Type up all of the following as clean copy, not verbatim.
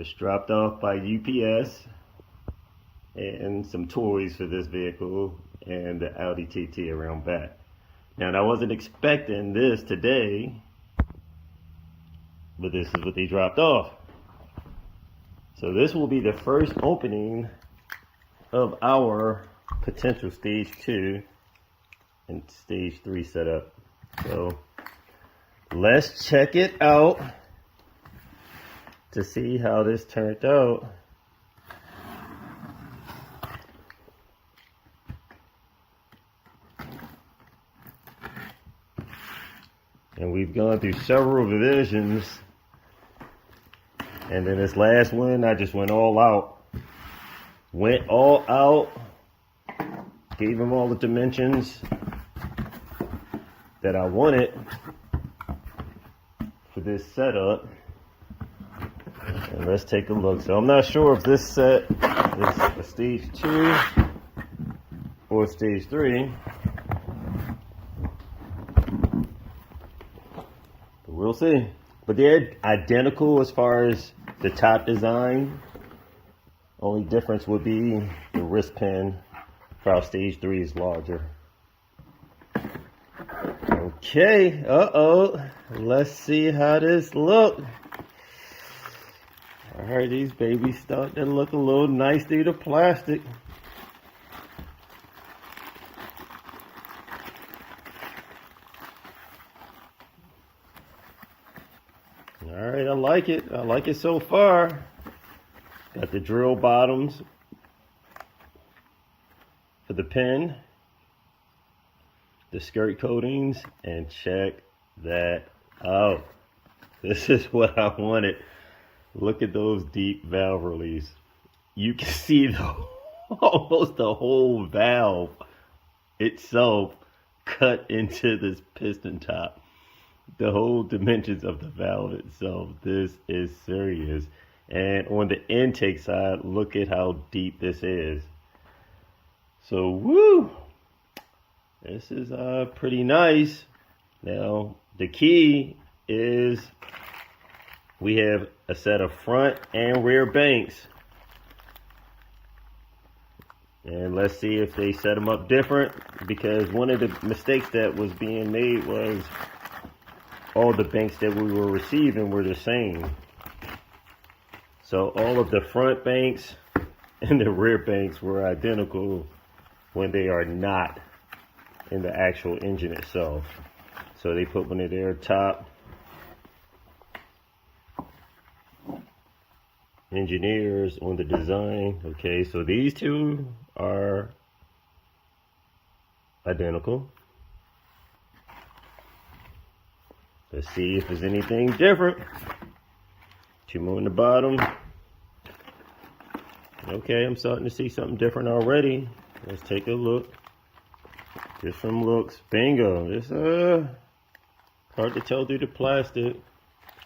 Just dropped off by UPS and some toys for this vehicle and the Audi TT around back. Now, I wasn't expecting this today, but this is what they dropped off. So this will be the first opening of our potential stage 2 and stage 3 setup. So let's check it out to see how this turned out. And we've gone through several revisions. And then this last one, I just went all out. Went all out. Gave him all the dimensions that I wanted for this setup. And let's take a look. So I'm not sure if this set is a stage 2 or stage 3. But we'll see. But they're identical as far as the top design. Only difference would be the wrist pin for our stage 3 is larger. Okay, let's see how this look. Alright, these babies start to look a little nice through the plastic. Alright, I like it. I like it so far. Got the drill bottoms for the pin, the skirt coatings, and check that out. This is what I wanted. Look at those deep valve release. You can see almost the whole valve itself cut into this piston top. The whole dimensions of the valve itself. This is serious. And on the intake side, look at how deep this is. So, woo! This is pretty nice. Now, the key is we have a set of front and rear banks. And let's see if they set them up different, because one of the mistakes that was being made was all the banks that we were receiving were the same. So all of the front banks and the rear banks were identical when they are not in the actual engine itself. So they put one of their top engineers on the design. Okay, so these two are identical. Let's see if there's anything different. Two more on the bottom. Okay, I'm starting to see something different already. Let's take a look. Just from looks. Bingo. It's hard to tell through the plastic.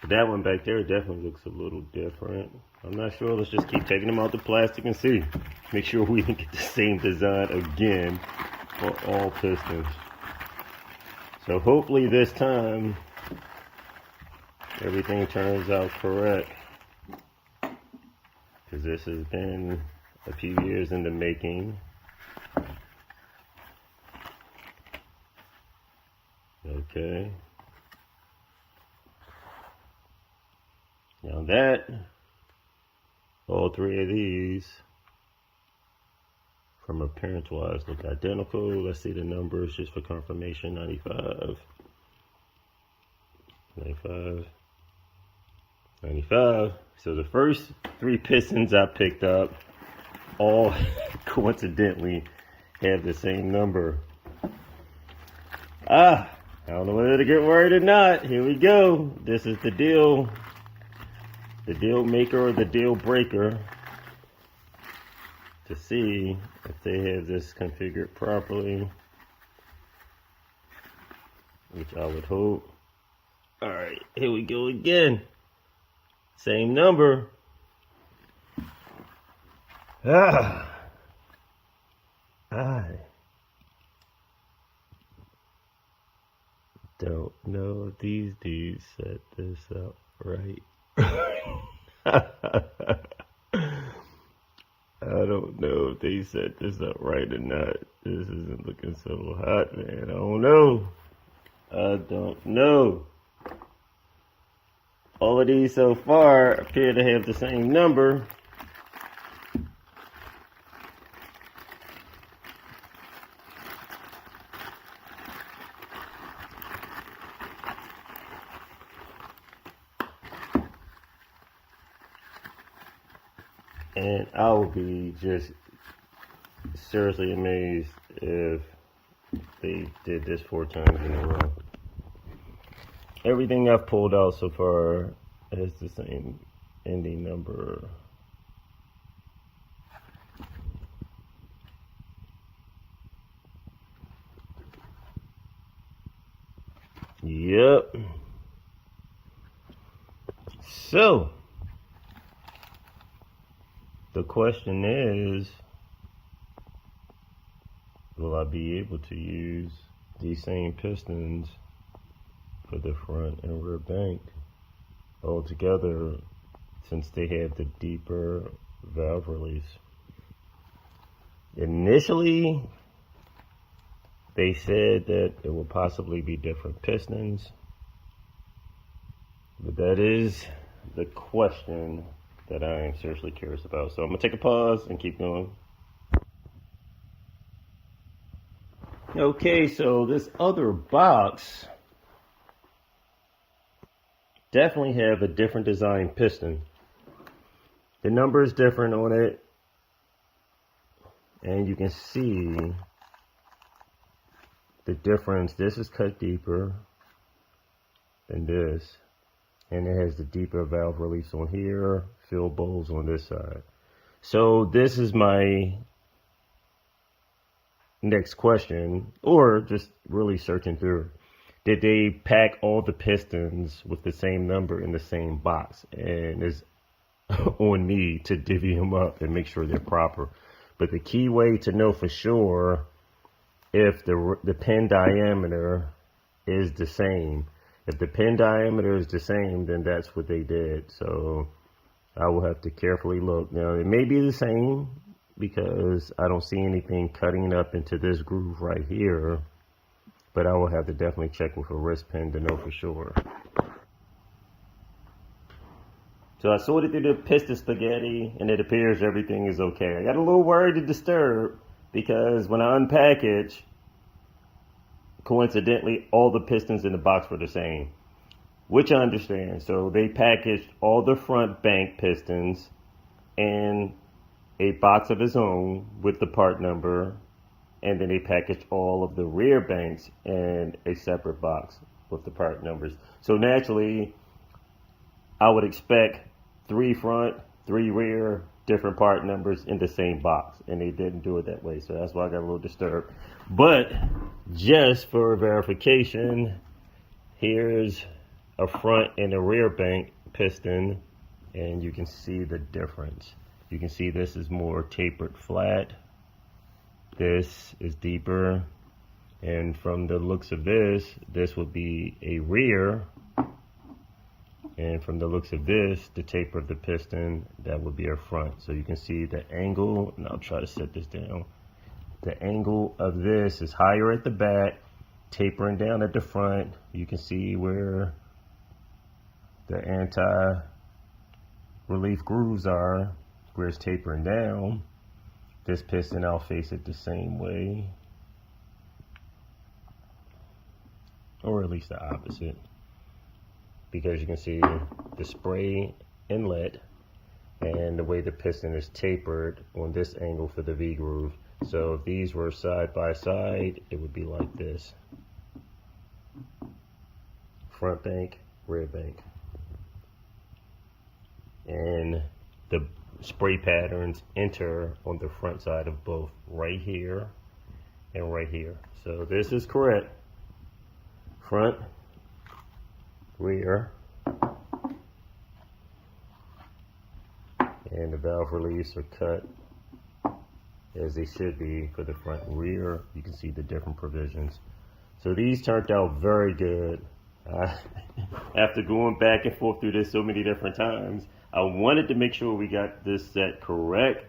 But that one back there definitely looks a little different. I'm not sure. Let's just keep taking them out the plastic and see. Make sure we can get the same design again for all pistons. So hopefully this time everything turns out correct, because this has been a few years in the making. Okay. Now that, all three of these, from appearance wise, look identical. Let's see the numbers just for confirmation. 95. 95. 95. So the first three pistons I picked up all coincidentally have the same number. I don't know whether to get worried or not. Here we go. This is the deal maker or the deal breaker, to see if they have this configured properly, which I would hope. All right, here we go again. Same number. I don't know if these dudes set this up right. they set this up right or not. This isn't looking so hot, man. I don't know. I don't know. All of these so far appear to have the same number. And I will be just seriously amazed if they did this 4 times in a row. Everything I've pulled out so far has the same ending number. Yep. So, the question is, will I be able to use these same pistons for the front and rear bank altogether, since they have the deeper valve release? Initially, they said that it will possibly be different pistons, but that is the question that I am seriously curious about. So I'm gonna take a pause and keep going. Okay, so this other box definitely have a different design piston. The number is different on it, and you can see the difference. This is cut deeper than this, and it has the deeper valve release on here, fill bowls on this side. So this is my next question, or just really searching through. Did they pack all the pistons with the same number in the same box? And it's on me to divvy them up and make sure they're proper. But the key way to know for sure if the pin diameter is the same. If the pin diameter is the same, then that's what they did. So I will have to carefully look. Now, it may be the same because I don't see anything cutting up into this groove right here. But I will have to definitely check with a wrist pin to know for sure. So I sorted through the piston spaghetti, and it appears everything is okay. I got a little worried to disturb because when I unpackage, coincidentally, all the pistons in the box were the same, which I understand. So they packaged all the front bank pistons in a box of its own with the part number, and then they packaged all of the rear banks in a separate box with the part numbers. So naturally, I would expect 3 front, 3 rear, different part numbers in the same box, and they didn't do it that way. So that's why I got a little disturbed. But just for verification, here's a front and a rear bank piston, and you can see the difference. You can see this is more tapered flat. This is deeper, and from the looks of this would be a rear, and from the looks of this, the taper of the piston, that would be a front. So you can see the angle, and I'll try to set this down. The angle of this is higher at the back, tapering down at the front. You can see where the anti-relief grooves are, where it's tapering down. This piston, I'll face it the same way, or at least the opposite, because you can see the spray inlet and the way the piston is tapered on this angle for the V groove. So if these were side by side, it would be like this: front bank, rear bank, and the spray patterns enter on the front side of both, right here and right here. So this is correct: front, rear, and the valve release are cut as they should be for the front and rear. You can see the different provisions. So these turned out very good. After going back and forth through this so many different times, I wanted to make sure we got this set correct,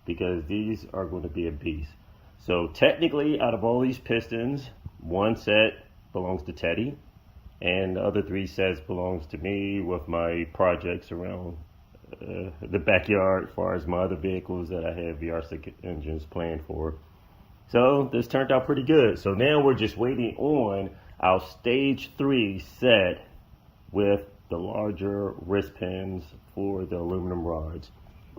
because these are going to be a beast. So technically, out of all these pistons, one set belongs to Teddy, and the other 3 sets belongs to me with my projects around the backyard as far as my other vehicles that I have VR6 engines planned for. So this turned out pretty good. So now we're just waiting on our stage 3 set with the larger wrist pins for the aluminum rods.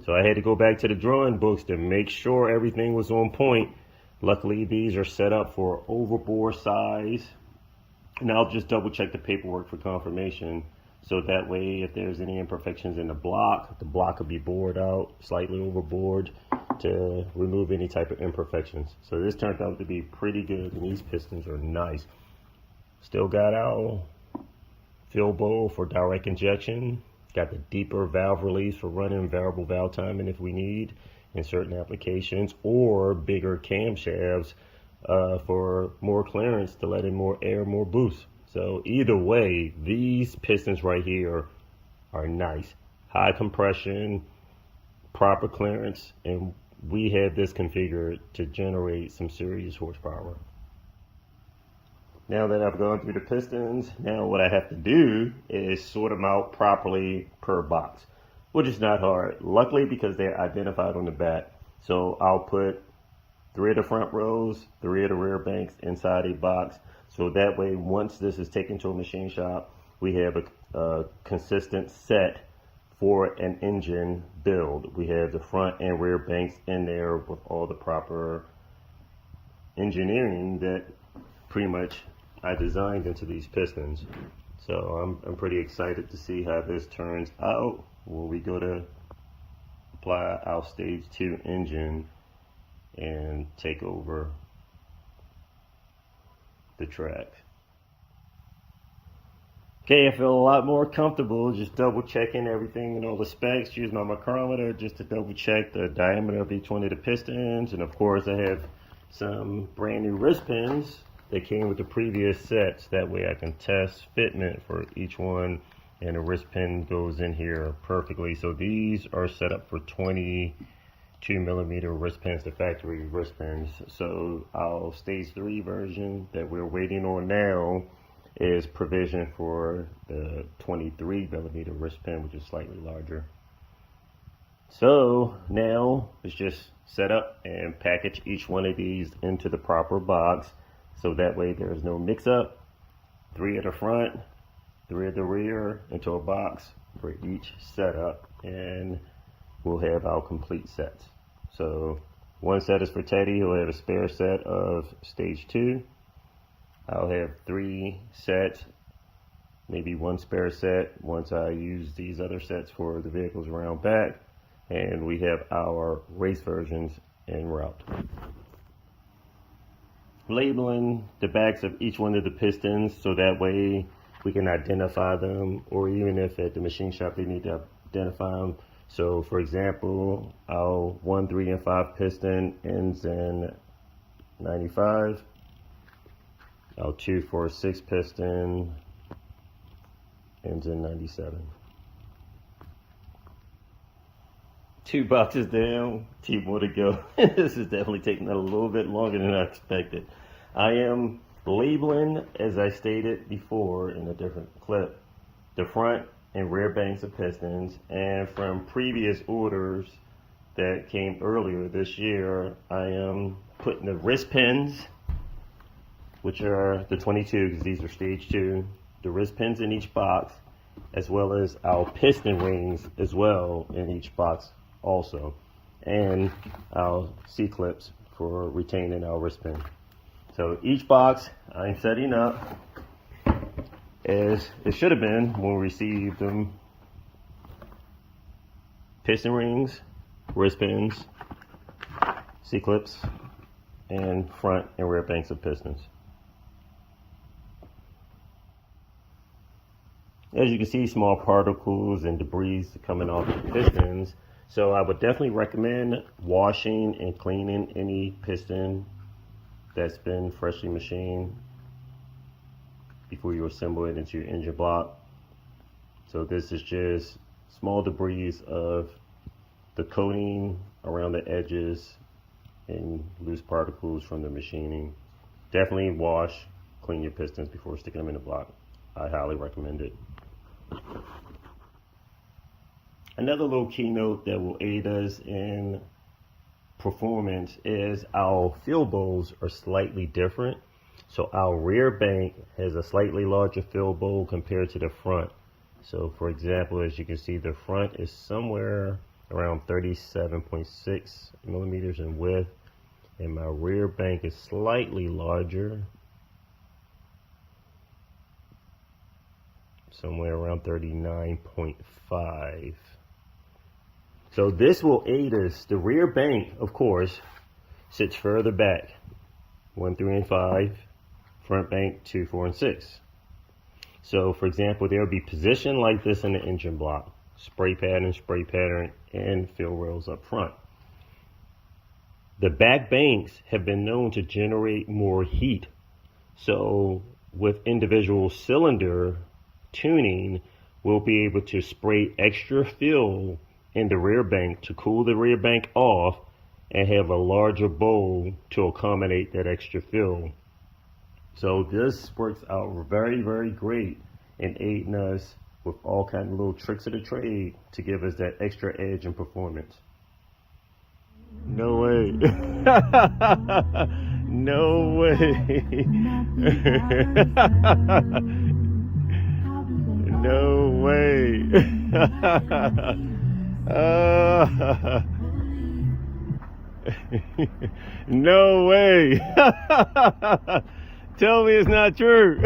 So I had to go back to the drawing books to make sure everything was on point. Luckily, these are set up for overbore size, and I'll just double check the paperwork for confirmation. So that way, if there's any imperfections in the block will be bored out, slightly overboard, to remove any type of imperfections. So this turned out to be pretty good, and these pistons are nice. Still got our fill bowl for direct injection. Got the deeper valve release for running variable valve timing if we need in certain applications, or bigger camshafts for more clearance to let in more air, more boost. So either way, these pistons right here are nice. High compression, proper clearance, and we have this configured to generate some serious horsepower. Now that I've gone through the pistons, now what I have to do is sort them out properly per box, which is not hard. Luckily, because they're identified on the back. So I'll put 3 of the front rows, 3 of the rear banks inside a box. So that way, once this is taken to a machine shop, we have a consistent set for an engine build. We have the front and rear banks in there with all the proper engineering that pretty much I designed into these pistons. So I'm pretty excited to see how this turns out when we go to apply our stage 2 engine and take over the track. Okay, I feel a lot more comfortable just double checking everything and all the specs. Use my micrometer just to double check the diameter of each one of the pistons, and of course I have some brand new wrist pins that came with the previous sets. That way I can test fitment for each one, and the wrist pin goes in here perfectly. So these are set up for 22mm wrist pins, the factory wrist pins. So our stage 3 version that we're waiting on now is provision for the 23mm wrist pin, which is slightly larger. So now it's just set up and package each one of these into the proper box. So that way there's no mix up. 3 at the front, 3 at the rear into a box for each setup, and we'll have our complete sets. So one set is for Teddy, who'll have a spare set of stage 2. I'll have 3 sets, maybe 1 spare set once I use these other sets for the vehicles around back, and we have our race versions en route. Labeling the backs of each one of the pistons so that way we can identify them, or even if at the machine shop they need to identify them. So for example, our 1, 3, and 5 piston ends in 95. Our 2, 4, 6 piston ends in 97. 2 boxes down, 2 more to go. This is definitely taking a little bit longer than I expected. I am labeling, as I stated before in a different clip, the front and rear banks of pistons, and from previous orders that came earlier this year, I am putting the wrist pins, which are the 22, because these are stage 2, the wrist pins in each box, as well as our piston rings as well in each box also, and our C-clips for retaining our wrist pin. So each box I'm setting up as it should have been when we received them: piston rings, wrist pins, C-clips, and front and rear banks of pistons. As you can see, small particles and debris coming off the pistons. So I would definitely recommend washing and cleaning any piston that's been freshly machined before you assemble it into your engine block. So this is just small debris of the coating around the edges and loose particles from the machining. Definitely wash, clean your pistons before sticking them in the block. I highly recommend it. Another little keynote that will aid us in performance is our fill bowls are slightly different. So our rear bank has a slightly larger fill bowl compared to the front. So for example, as you can see, the front is somewhere around 37.6 millimeters in width, and my rear bank is slightly larger, somewhere around 39.5. So this will aid us. The rear bank, of course, sits further back, 1, 3, and 5. Front bank, 2, 4, and 6. So for example, there will be positioned like this in the engine block. Spray pattern, and fill rails up front. The back banks have been known to generate more heat. So with individual cylinder tuning, we'll be able to spray extra fill in the rear bank to cool the rear bank off and have a larger bowl to accommodate that extra fill. So this works out very, very great in aiding us with all kinds of little tricks of the trade to give us that extra edge in performance. No way. No way. No way. No way. Tell me it's not true.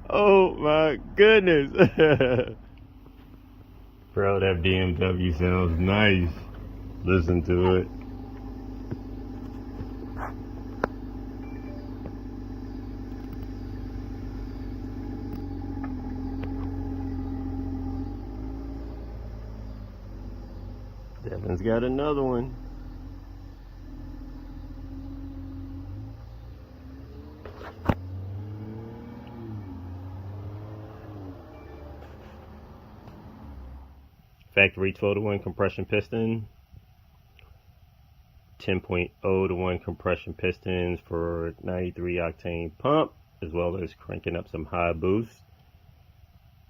Oh my goodness. Bro, that BMW sounds nice. Listen to it. Devin's got another one. Factory 12-to-1 compression piston, 10.0-to-1 compression pistons for 93 octane pump, as well as cranking up some high boost.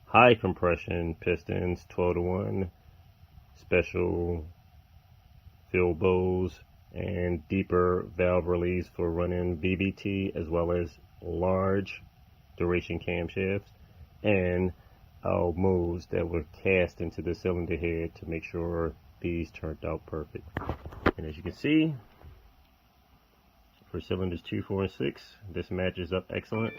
High compression pistons, 12-to-1, special fill bowls, and deeper valve release for running VVT, as well as large duration camshafts, and our molds that were cast into the cylinder head to make sure these turned out perfect. And as you can see, for cylinders 2, 4, and 6, this matches up excellent.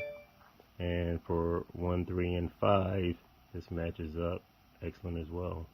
And for 1, 3, and 5, this matches up excellent as well.